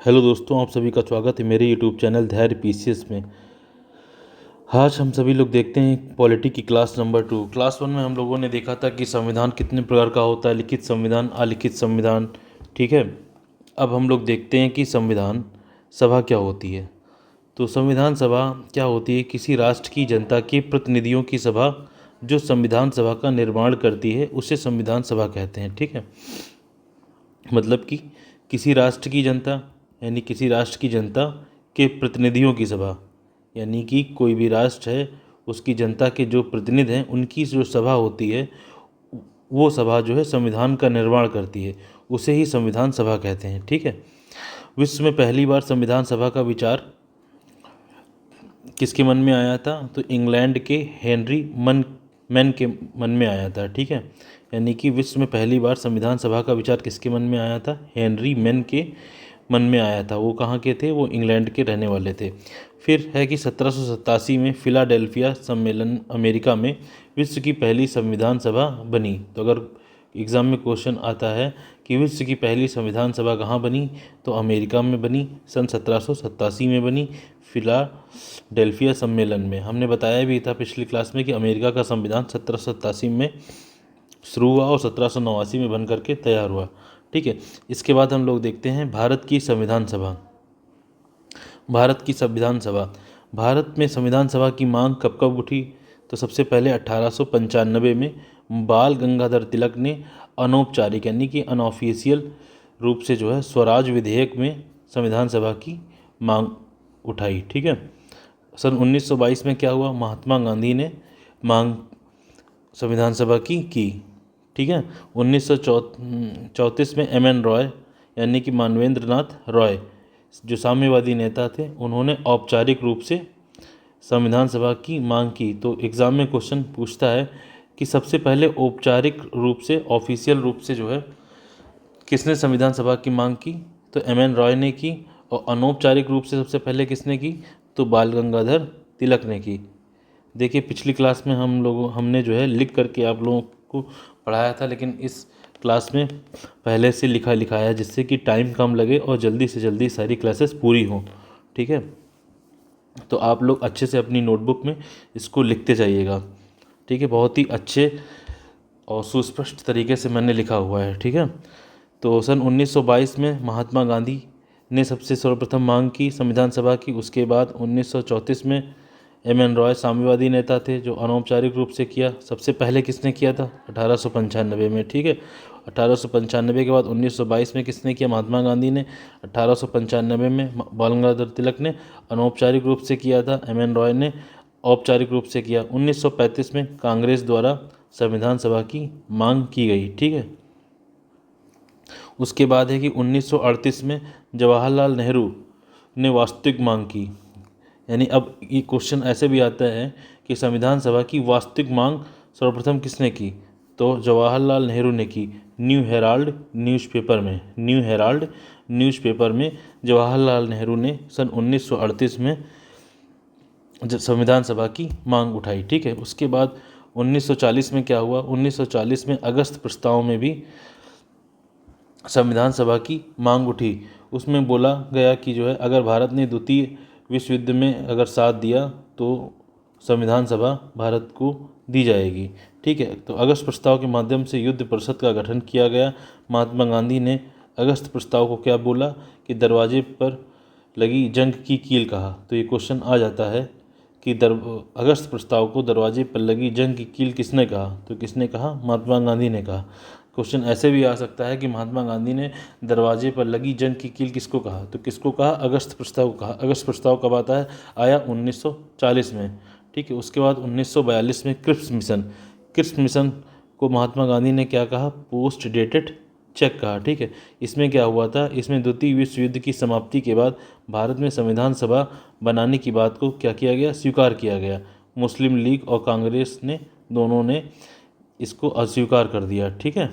Hello दोस्तों, आप सभी का स्वागत है मेरे यूट्यूब चैनल धैर्य पीसीएस में। आज हम सभी लोग देखते हैं पॉलिटी की क्लास नंबर 2। क्लास 1 में हम लोगों ने देखा था कि संविधान कितने प्रकार का होता है, लिखित संविधान, अलिखित संविधान। ठीक है, अब हम लोग देखते हैं कि संविधान सभा क्या होती है। तो संविधान सभा क्या होती है? किसी राष्ट्र की जनता के प्रतिनिधियों की सभा जो संविधान सभा का निर्माण करती है उसे संविधान सभा कहते हैं। ठीक है, मतलब कि किसी राष्ट्र की जनता, यानी किसी राष्ट्र की जनता के प्रतिनिधियों की सभा, यानी कि कोई भी राष्ट्र है उसकी जनता के जो प्रतिनिधि हैं उनकी जो सभा होती है वो सभा जो है संविधान का निर्माण करती है, उसे ही संविधान सभा कहते हैं। ठीक है, विश्व में पहली बार संविधान सभा का विचार किसके मन में आया था? तो इंग्लैंड के हेनरी मैन के मन में आया था। ठीक है, यानी कि विश्व में पहली बार संविधान सभा का विचार किसके मन में आया था? हेनरी मैन के मन में आया था। वो कहाँ के थे? वो इंग्लैंड के रहने वाले थे। फिर है कि 1787 में फिलाडेल्फिया सम्मेलन अमेरिका में विश्व की पहली संविधान सभा बनी। तो अगर एग्ज़ाम में क्वेश्चन आता है कि विश्व की पहली संविधान सभा कहाँ बनी, तो अमेरिका में बनी, सन 1787 में बनी, फिलाडेल्फिया सम्मेलन में। हमने बताया भी था पिछली क्लास में कि अमेरिका का संविधान 1787 में शुरू हुआ और 1789 में बन करके तैयार हुआ। ठीक है, इसके बाद हम लोग देखते हैं भारत की संविधान सभा। भारत की संविधान सभा, भारत में संविधान सभा की मांग कब कब उठी? तो सबसे पहले 1895 में बाल गंगाधर तिलक ने अनौपचारिक यानी कि अनऑफिशियल रूप से जो है स्वराज विधेयक में संविधान सभा की मांग उठाई। ठीक है, सन 1922 में क्या हुआ? महात्मा गांधी ने मांग संविधान सभा की। ठीक है, 1934 में एम.एन. रॉय यानी कि मानवेंद्र नाथ रॉय जो साम्यवादी नेता थे, उन्होंने औपचारिक रूप से संविधान सभा की मांग की। तो एग्ज़ाम में क्वेश्चन पूछता है कि सबसे पहले औपचारिक रूप से, ऑफिशियल रूप से जो है किसने संविधान सभा की मांग की? तो एम.एन. रॉय ने की। और अनौपचारिक रूप से सबसे पहले किसने की? तो बाल गंगाधर तिलक ने की। देखिए, पिछली क्लास में हमने जो है लिख करके आप लोगों को पढ़ाया था, लेकिन इस क्लास में पहले से लिखाया जिससे कि टाइम कम लगे और जल्दी से जल्दी सारी क्लासेस पूरी हों। ठीक है, तो आप लोग अच्छे से अपनी नोटबुक में इसको लिखते जाइएगा। ठीक है, बहुत ही अच्छे और सुस्पष्ट तरीके से मैंने लिखा हुआ है। ठीक है, तो सन 1922 में महात्मा गांधी ने सबसे सर्वप्रथम मांग की संविधान सभा की। उसके बाद 1934 में एम.एन. रॉय साम्यवादी नेता थे जो अनौपचारिक रूप से किया। सबसे पहले किसने किया था? 1895 में। ठीक है, 1895 के बाद 1922 में किसने किया? महात्मा गांधी ने। 1895 में बाल गंगाधर तिलक ने अनौपचारिक रूप से किया था, एम.एन. रॉय ने औपचारिक रूप से किया। 1935 में कांग्रेस द्वारा संविधान सभा की मांग की गई। ठीक है, उसके बाद है कि 1938 में जवाहरलाल नेहरू ने वास्तविक मांग की। यानी अब ये क्वेश्चन ऐसे भी आता है कि संविधान सभा की वास्तविक मांग सर्वप्रथम किसने की? तो जवाहरलाल नेहरू ने की। न्यू हेराल्ड न्यूज़पेपर में जवाहरलाल नेहरू ने सन 1938 में संविधान सभा की मांग उठाई। ठीक है, उसके बाद 1940 में क्या हुआ? 1940 में अगस्त प्रस्ताव में भी संविधान सभा की मांग उठी। उसमें बोला गया कि जो है अगर भारत ने द्वितीय विश्व युद्ध में अगर साथ दिया तो संविधान सभा भारत को दी जाएगी। ठीक है, तो अगस्त प्रस्ताव के माध्यम से युद्ध परिषद का गठन किया गया। महात्मा गांधी ने अगस्त प्रस्ताव को क्या बोला कि दरवाजे पर लगी जंग की कील कहा। तो ये क्वेश्चन आ जाता है कि अगस्त प्रस्ताव को दरवाजे पर लगी जंग की कील किसने कहा? तो किसने कहा? महात्मा गांधी ने कहा। क्वेश्चन ऐसे भी आ सकता है कि महात्मा गांधी ने दरवाजे पर लगी जंग की कील किसको कहा? तो किसको कहा? अगस्त प्रस्ताव को कहा। अगस्त प्रस्ताव कब आता है? आया 1940 में। ठीक है, उसके बाद 1942 में क्रिप्स मिशन को महात्मा गांधी ने क्या कहा? पोस्ट डेटेड चेक कहा। ठीक है, इसमें क्या हुआ था? इसमें द्वितीय विश्व युद्ध की समाप्ति के बाद भारत में संविधान सभा बनाने की बात को क्या किया गया? स्वीकार किया गया। मुस्लिम लीग और कांग्रेस ने दोनों ने इसको अस्वीकार कर दिया। ठीक है,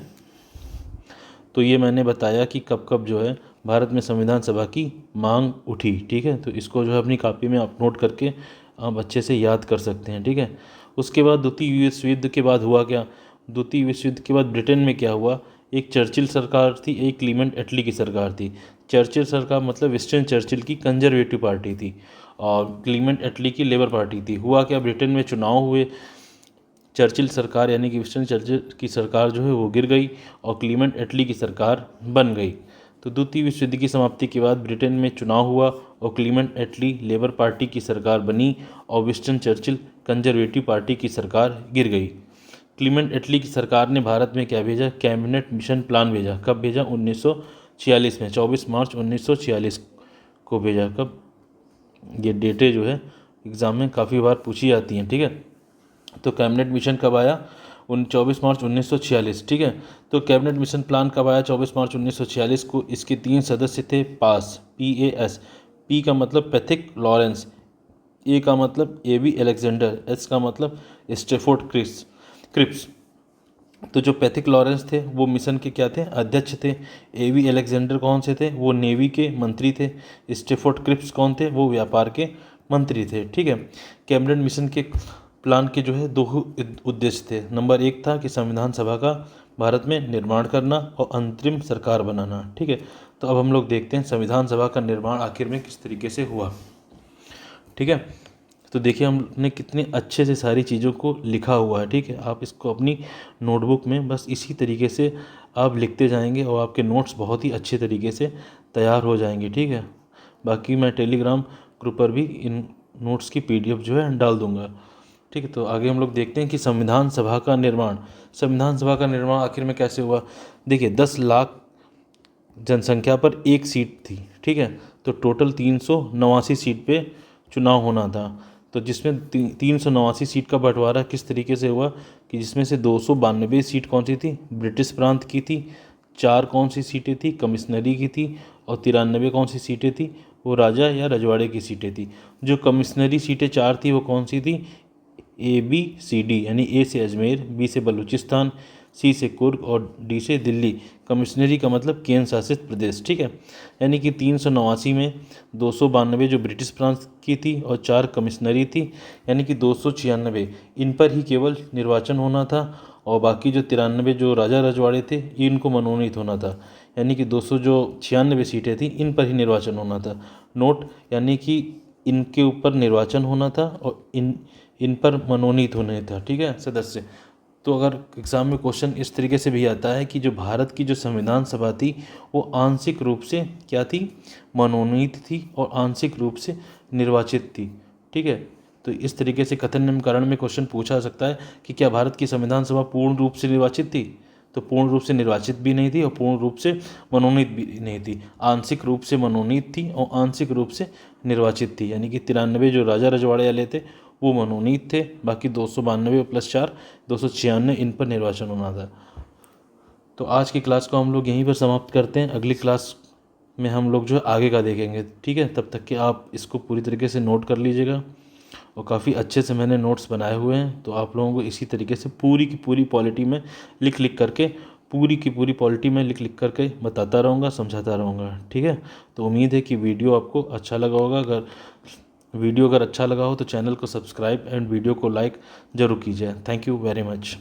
तो ये मैंने बताया कि कब कब जो है भारत में संविधान सभा की मांग उठी। ठीक है, तो इसको जो है अपनी कॉपी में आप नोट करके आप अच्छे से याद कर सकते हैं। ठीक है, उसके बाद द्वितीय विश्व युद्ध के बाद हुआ क्या? द्वितीय विश्व युद्ध के बाद ब्रिटेन में क्या हुआ? एक चर्चिल सरकार थी, एक क्लीमेंट एटली की सरकार थी। चर्चिल सरकार मतलब विंस्टन चर्चिल की कंजर्वेटिव पार्टी थी और क्लीमेंट एटली की लेबर पार्टी थी। हुआ क्या, ब्रिटेन में चुनाव हुए, चर्चिल सरकार यानी कि विंस्टन चर्चिल की सरकार जो है वो गिर गई और क्लीमेंट एटली की सरकार बन गई। तो द्वितीय विश्व युद्ध की समाप्ति के बाद ब्रिटेन में चुनाव हुआ और क्लीमेंट एटली लेबर पार्टी की सरकार बनी और विंस्टन चर्चिल कंजर्वेटिव पार्टी की सरकार गिर गई। क्लीमेंट एटली की सरकार ने भारत में क्या भेजा, कैबिनेट मिशन प्लान भेजा। कब भेजा, 1946 में, 24 मार्च 1946 को भेजा। कब, ये डेटें जो है एग्ज़ाम में काफ़ी बार पूछी जाती हैं, ठीक है। तो कैबिनेट मिशन कब आया, 24 मार्च 1946, ठीक है। तो कैबिनेट मिशन प्लान कब आया, 24 मार्च 1946 को। इसके 3 सदस्य थे, पास, PAS, पी का मतलब पैथिक लॉरेंस, ए का मतलब AB अलेक्जेंडर, एस का मतलब स्टेफोर्ड क्रिप्स। तो जो पैथिक लॉरेंस थे वो मिशन के क्या थे, अध्यक्ष थे। AB अलेक्जेंडर कौन से थे, वो नेवी के मंत्री थे। स्टेफोर्ड क्रिप्स कौन थे, वो व्यापार के मंत्री थे, ठीक है। कैबिनेट मिशन के प्लान के जो है 2 उद्देश्य थे। नंबर 1 था कि संविधान सभा का भारत में निर्माण करना और अंतरिम सरकार बनाना, ठीक है। तो अब हम लोग देखते हैं संविधान सभा का निर्माण आखिर में किस तरीके से हुआ, ठीक है। तो देखिए हमने कितने अच्छे से सारी चीज़ों को लिखा हुआ है, ठीक है। आप इसको अपनी नोटबुक में बस इसी तरीके से आप लिखते जाएंगे और आपके नोट्स बहुत ही अच्छे तरीके से तैयार हो जाएंगे, ठीक है। बाकी मैं टेलीग्राम ग्रुप पर भी इन नोट्स की PDF जो है डाल दूंगा, ठीक है। तो आगे हम लोग देखते हैं कि संविधान सभा का निर्माण, संविधान सभा का निर्माण आखिर में कैसे हुआ। देखिए 10 लाख जनसंख्या पर एक सीट थी, ठीक है। तो टोटल 389 सीट पे चुनाव होना था। तो जिसमें 389 सीट का बंटवारा किस तरीके से हुआ कि जिसमें से 292 सीट कौन सी थी, ब्रिटिश प्रांत की थी, 4 कौन सी सीटें थी, कमिश्नरी की थी, और 93 कौन सी सीटें थी, वो राजा या रजवाड़े की सीटें थी। जो कमिश्नरी सीटें 4 थी वो कौन सी थी, ABCD, यानी A से अजमेर, B से बलूचिस्तान, C से कुर्ग और D से दिल्ली। कमिश्नरी का मतलब केंद्र शासित प्रदेश, ठीक है। यानी कि 389 में 292 जो ब्रिटिश प्रांत की थी और 4 कमिश्नरी थी, यानी कि 296 इन पर ही केवल निर्वाचन होना था और बाकी जो 93 जो राजा रजवाड़े थे इनको मनोनीत होना था। यानी कि 296 सीटें थी, इन पर ही निर्वाचन होना था। नोट, यानी कि इनके ऊपर निर्वाचन होना था और इन पर मनोनीत होने था, ठीक है, सदस्य। तो अगर एग्ज़ाम में क्वेश्चन इस तरीके से भी आता है कि जो भारत की जो संविधान सभा थी वो आंशिक रूप से क्या थी, मनोनीत थी और आंशिक रूप से निर्वाचित थी, ठीक है। तो इस तरीके से कथन निम्नकरण में क्वेश्चन पूछा सकता है कि क्या भारत की संविधान सभा पूर्ण रूप से निर्वाचित थी। तो पूर्ण रूप से निर्वाचित भी नहीं थी और पूर्ण रूप से मनोनीत भी नहीं थी, आंशिक रूप से मनोनीत थी और आंशिक रूप से निर्वाचित थी। यानी कि 93 जो राजा रजवाड़े वाले थे वो मनोनीत थे, बाकी 292 + 4 296 इन पर निर्वाचन होना था। तो आज की क्लास को हम लोग यहीं पर समाप्त करते हैं। अगली क्लास में हम लोग जो है आगे का देखेंगे, ठीक है। तब तक कि आप इसको पूरी तरीके से नोट कर लीजिएगा और काफ़ी अच्छे से मैंने नोट्स बनाए हुए हैं। तो आप लोगों को इसी तरीके से पूरी की पूरी पॉलिटी में लिख करके पूरी की पूरी पॉलिटी में लिख करके बताता रहूँगा, समझाता रहूँगा, ठीक है। तो उम्मीद है कि वीडियो आपको अच्छा लगा होगा। अगर अच्छा लगा हो तो चैनल को सब्सक्राइब एंड वीडियो को लाइक ज़रूर कीजिए। Thank you very much.